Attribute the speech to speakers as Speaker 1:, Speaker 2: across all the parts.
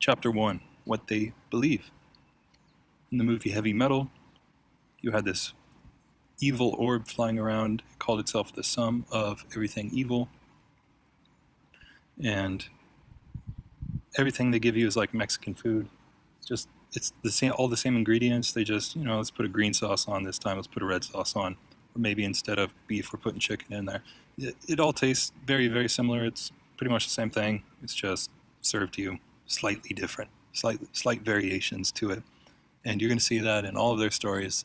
Speaker 1: Chapter 1, what they believe. In the movie Heavy Metal, you had this evil orb flying around. It called itself the sum of everything evil. And everything they give you is like Mexican food. It's the same, all the same ingredients. They just, let's put a green sauce on this time. Let's put a red sauce on. Or maybe instead of beef, we're putting chicken in there. It all tastes very, very similar. It's pretty much the same thing. It's just served to you slightly different, slight variations to it. And you're going to see that in all of their stories.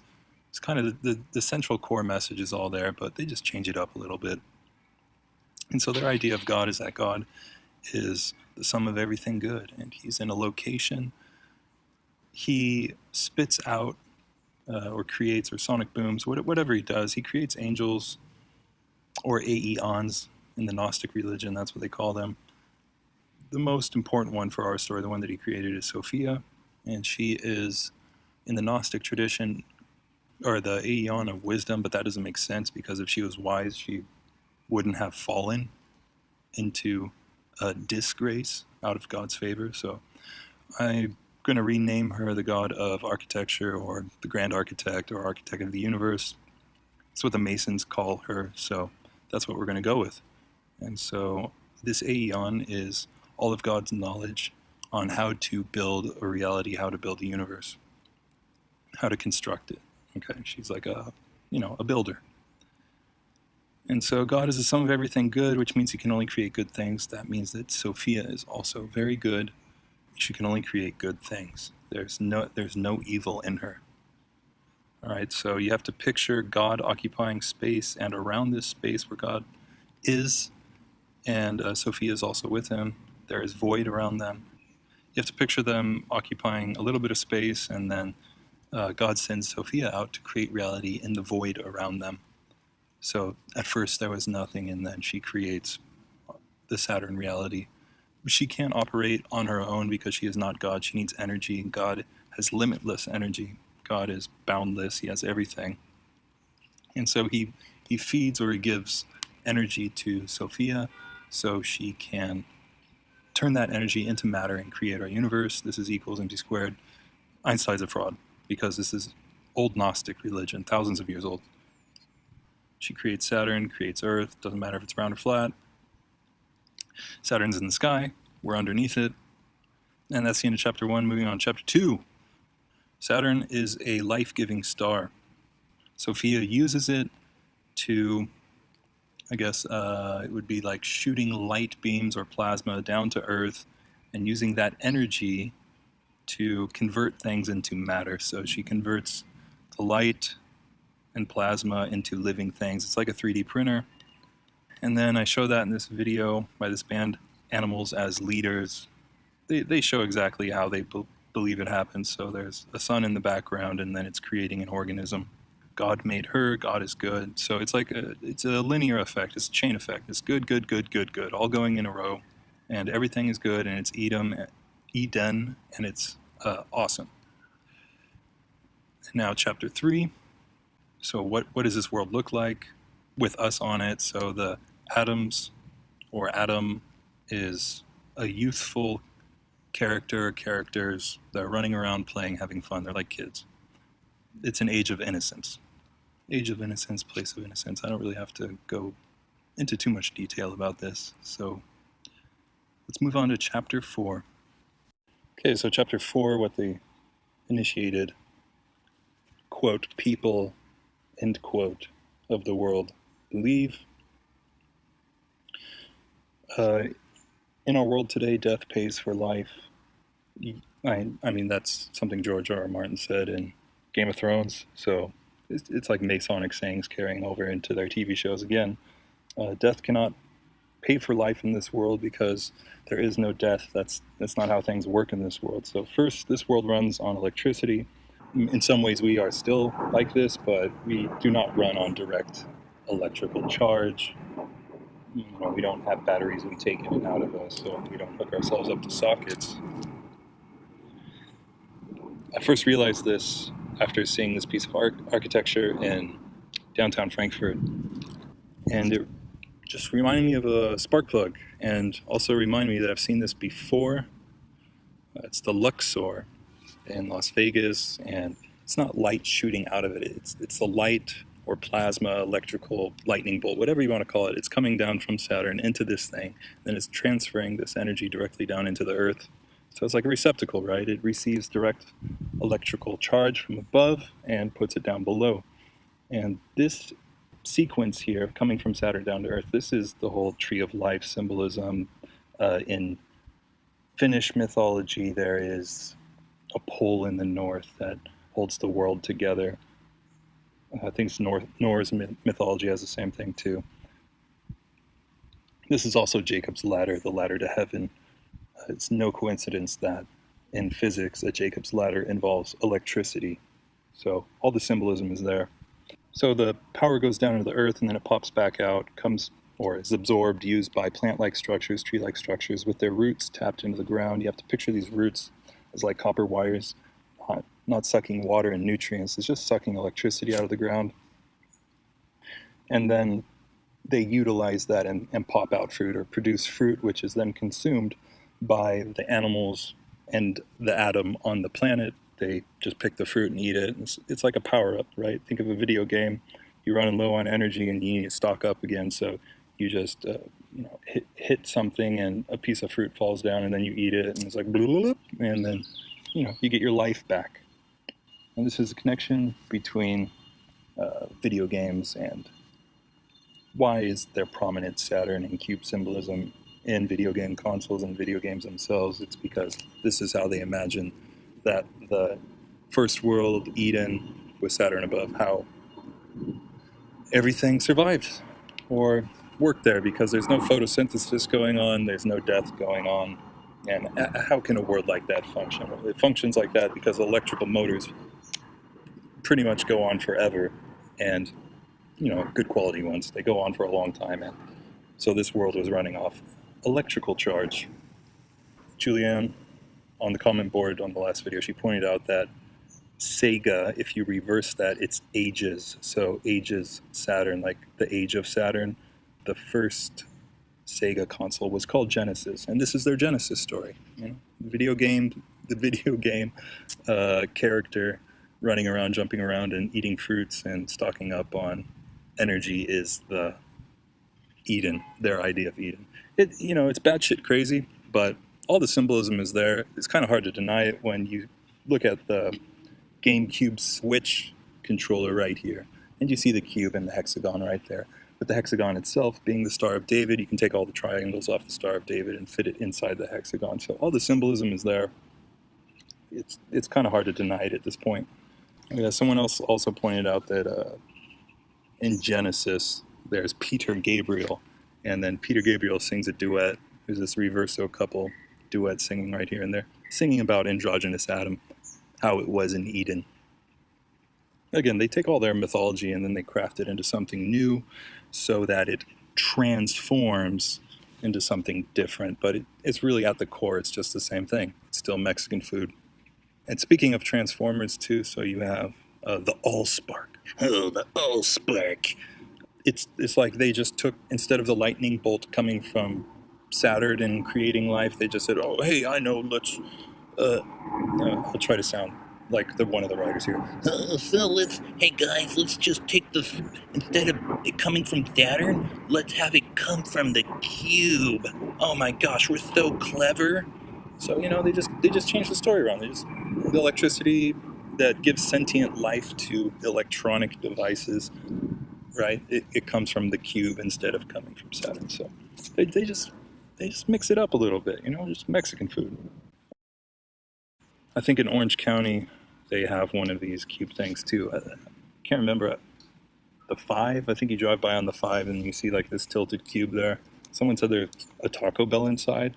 Speaker 1: It's kind of the central core message is all there, but they just change it up a little bit. And so their idea of God is that God is the sum of everything good, and he's in a location. He spits out or creates, or sonic booms, whatever he does. He creates angels, or aeons in the Gnostic religion, that's what they call them. The most important one for our story, the one that he created, is Sophia, and she is, in the Gnostic tradition, or the aeon of wisdom, but that doesn't make sense because if she was wise, she wouldn't have fallen into a disgrace out of God's favor. So I'm going to rename her the god of architecture, or the grand architect, or architect of the universe. That's what the Masons call her, so that's what we're going to go with. And so this aeon is all of God's knowledge on how to build a reality, how to build a universe, how to construct it. Okay, she's like a builder. And so God is the sum of everything good, which means he can only create good things. That means that Sophia is also very good. She can only create good things. There's no evil in her. All right, so you have to picture God occupying space, and around this space where God is, and Sophia is also with him, there is void around them. You have to picture them occupying a little bit of space, and then God sends Sophia out to create reality in the void around them. So at first there was nothing, and then she creates the Saturn reality. She can't operate on her own because she is not God. She needs energy. God has limitless energy. God is boundless. He has everything. And so he feeds, or he gives energy to Sophia so she can turn that energy into matter and create our universe. This is equals mc squared. Einstein's a fraud because this is old Gnostic religion, thousands of years old. She creates Saturn, creates Earth, doesn't matter if it's round or flat. Saturn's in the sky, we're underneath it. And that's the end of chapter 1. Moving on to chapter 2. Saturn is a life-giving star. Sophia uses it to, it would be like shooting light beams or plasma down to Earth and using that energy to convert things into matter. So she converts the light and plasma into living things. It's like a 3D printer. And then I show that in this video by this band, Animals as Leaders. They show exactly how they believe it happens. So there's a sun in the background, and then it's creating an organism. God made her, God is good. So it's like it's a linear effect, it's a chain effect. It's good, good, good, good, good, all going in a row. And everything is good, and it's Eden, and it's awesome. Now chapter 3. So what does this world look like with us on it? So the atoms, or Adam, is a youthful characters that are running around playing, having fun. They're like kids. It's an age of innocence. Age of innocence, place of innocence. I don't really have to go into too much detail about this. So let's move on to chapter 4. Okay, so chapter 4, what they initiated, quote, people, end quote, of the world believe. In our world today, death pays for life. I mean, that's something George R.R. Martin said in Game of Thrones, so it's like Masonic sayings carrying over into their TV shows again. Death cannot pay for life in this world because there is no death. That's not how things work in this world. So first, this world runs on electricity. In some ways we are still like this, but we do not run on direct electrical charge. We don't have batteries we take in and out of us, so we don't hook ourselves up to sockets. I first realized this after seeing this piece of architecture in downtown Frankfurt, and it just reminded me of a spark plug, and also reminded me that I've seen this before. It's the Luxor in Las Vegas, and it's not light shooting out of it. It's the light or plasma, electrical lightning bolt, whatever you want to call it. It's coming down from Saturn into this thing, then it's transferring this energy directly down into the Earth. So it's like a receptacle, right? It receives direct electrical charge from above and puts it down below. And this sequence here, coming from Saturn down to Earth, this is the whole tree of life symbolism. In Finnish mythology, there is a pole in the north that holds the world together. I think Norse mythology has the same thing too. This is also Jacob's ladder, the ladder to heaven. It's no coincidence that in physics, a Jacob's ladder involves electricity. So all the symbolism is there. So the power goes down into the earth and then it pops back out, comes or is absorbed, used by plant-like structures, tree-like structures with their roots tapped into the ground. You have to picture these roots as like copper wires, not sucking water and nutrients. It's just sucking electricity out of the ground. And then they utilize that and pop out fruit or produce fruit, which is then consumed by the animals and the atom on the planet. They just pick the fruit and eat it. It's like a power up, right? Think of a video game. You're running low on energy and you need to stock up again. So you just hit something and a piece of fruit falls down and then you eat it and it's like blah, and then you get your life back. And this is a connection between video games and why is there prominent Saturn and cube symbolism in video game consoles and video games themselves. It's because this is how they imagine that the first world, Eden, with Saturn above, how everything survived or worked there because there's no photosynthesis going on, there's no death going on. And how can a world like that function? Well, it functions like that because electrical motors pretty much go on forever, and good quality ones. They go on for a long time, and so this world was running off electrical charge. Julianne, on the comment board on the last video, she pointed out that Sega, if you reverse that, it's ages. So ages Saturn, like the age of Saturn. The first Sega console was called Genesis, and this is their Genesis story. The video game character running around, jumping around, and eating fruits and stocking up on energy is the Eden, their idea of Eden. It's batshit crazy, but all the symbolism is there. It's kind of hard to deny it when you look at the GameCube Switch controller right here, and you see the cube and the hexagon right there. But the hexagon itself being the Star of David, you can take all the triangles off the Star of David and fit it inside the hexagon. So all the symbolism is there. It's kind of hard to deny it at this point. Someone else also pointed out that in Genesis, there's Peter Gabriel, and then Peter Gabriel sings a duet. There's this reverso couple duet singing right here, and they're singing about androgynous Adam, how it was in Eden. Again, they take all their mythology and then they craft it into something new so that it transforms into something different, but it's really at the core, it's just the same thing. It's still Mexican food. And speaking of Transformers too, so you have the Allspark. Oh, the Allspark. It's like they just took, instead of the lightning bolt coming from Saturn and creating life, they just said, oh, hey, I know, let's, I'll try to sound like one of the writers here.
Speaker 2: So hey guys, let's just take instead of it coming from Saturn, let's have it come from the cube. Oh my gosh, we're so clever.
Speaker 1: So, they just changed the story around. The electricity that gives sentient life to electronic devices, right? It comes from the cube instead of coming from Saturn. So they just mix it up a little bit, just Mexican food. I think in Orange County, they have one of these cube things too. I can't remember the 5. I think you drive by on the 5 and you see like this tilted cube there. Someone said there's a Taco Bell inside.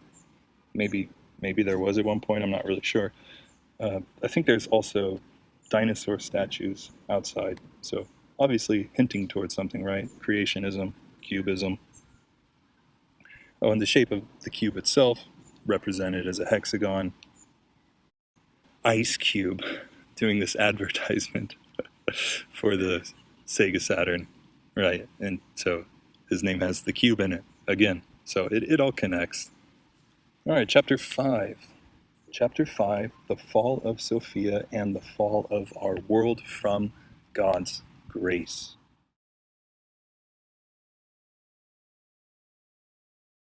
Speaker 1: Maybe there was at one point. I'm not really sure. I think there's also dinosaur statues outside. So obviously hinting towards something, right? Creationism, cubism. Oh, and the shape of the cube itself represented as a hexagon. Ice Cube doing this advertisement for the Sega Saturn, right? And so his name has the cube in it again. So it all connects. All right, chapter 5. Chapter 5, The Fall of Sophia and the Fall of Our World from God's Grace.